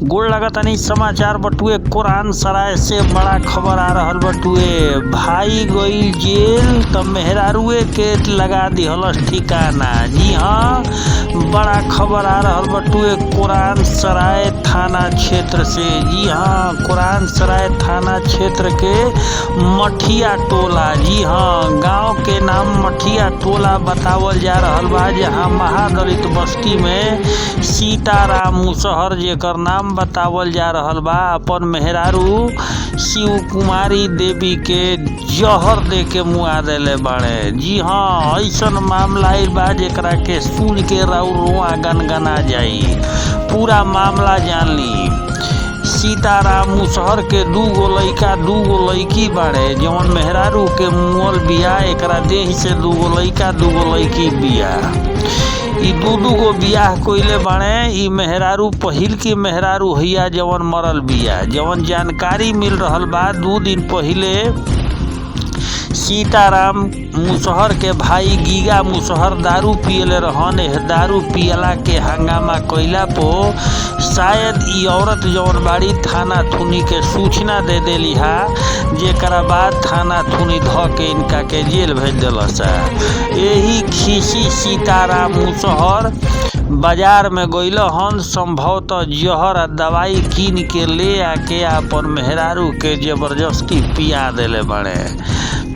गोड़ लगतनी समाचार बटुए कुरान सराय से बड़ा खबर आ रहल बटुए। भाई गईल जेल तो मेहरारुए के लगा दिहलस ठिकाना। जी हाँ, बड़ा खबर आ रहल बटुए कुरान सराय थाना क्षेत्र से। जी हाँ, कुरान सराय थाना क्षेत्र के मठिया टोला, जी हाँ, गांव के नाम मठिया टोला बतावल जा रहल बा, जहाँ महादलित बस्ती में सीताराम मुसहर जेकर नाम बतावल जा रहल बा, अपन मेहरारू शिव कुमारी देवी के जहर दे के मुआ देले बाड़े। जी हाँ, ऐसन मामला आइल बा जेकरा के सुन के रुआ गनगना जाई। पूरा मामला जान ली। सीताराम मुसहर के दूगो लइकी बाड़े, जवन मेहरारू के मुअल बिया, एकरा देह से दूगो लइकी बिया। ई दू बियाह कइले बाड़े। ई मेहरारू पहिल की मेहरारू हिया जवन मरल बिया। जवन जानकारी मिल रहल बा, 2 दिन पहिले सीताराम मुसहर के भाई गीगा मुसहर दारू पियले रहन। दारू पियला के हंगामा कइला पो शायद ई औरत जवन बाड़ी थाना थुनी के सूचना दे देली हा, जेकरा बाद थाना थुनी ध के इनका के जेल भेज दिलस। यही खीसी सीताराम मुसहर बाजार में गइल हन, संभवतः जहर आ दवाई कीन के ले आके अपन मेहरारू के जबरदस्ती पिया देले बाड़े।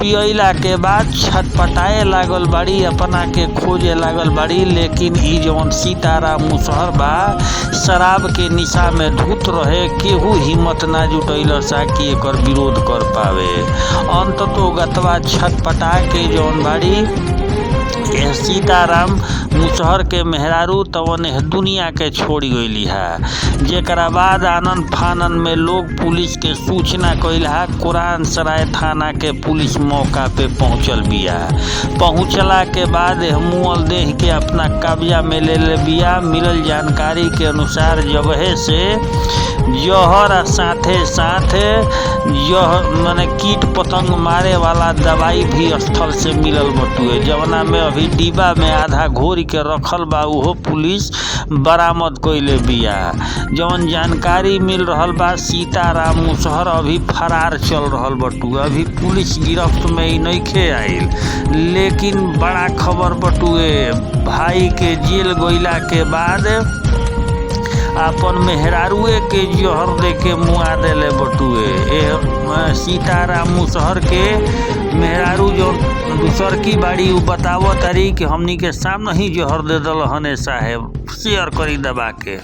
पियला के बाद छटपटाए लागल बाड़ी, अपना के खोजे लागल बाड़ी, लेकिन ई जवन सीताराम मुसहर बा शराब के निशा में धुत रहे। केहू हिम्मत ना जुटैल सा कि एकर विरोध कर पावे। अंततः गतवा छटपटा के जवन बाड़ी सीताराम मुसहर के मेहरारू तवन दुनिया के छोड़ गईली है। जेकरा बाद आनन फानन में लोग पुलिस के सूचना कइल हा। कुरान सराय थाना के पुलिस मौका पे पहुंचल बिया। पहुंचला के बाद मुअल देह के अपना कब्जा में ले बिया। मिलल जानकारी के अनुसार जगह से जहर साथे साथे माने कीट पतंग मारे वाला दवाई भी स्थल से मिलल बटुए, जवना में अभी डिब्बा में आधा घोर के रखल बा, उहो पुलिस बरामद कइले बिया। जवन जानकारी मिल रहल बा, सीताराम मुसहर अभी फरार चल रहल बटुए। अभी पुलिस गिरफ्त में ही नइखे आइल, लेकिन बड़ा खबर बटुए। भाई के जेल गइला के बाद अपन मेहरारुए के जहर दे के मुआ देले बटुए। सीताराम मुसहर के मेहरारू जो दूसर की बाड़ी उ बतावत तारी कि हमनी के सामने ही जहर दे दल हने साहेब। शेयर करी दबा के।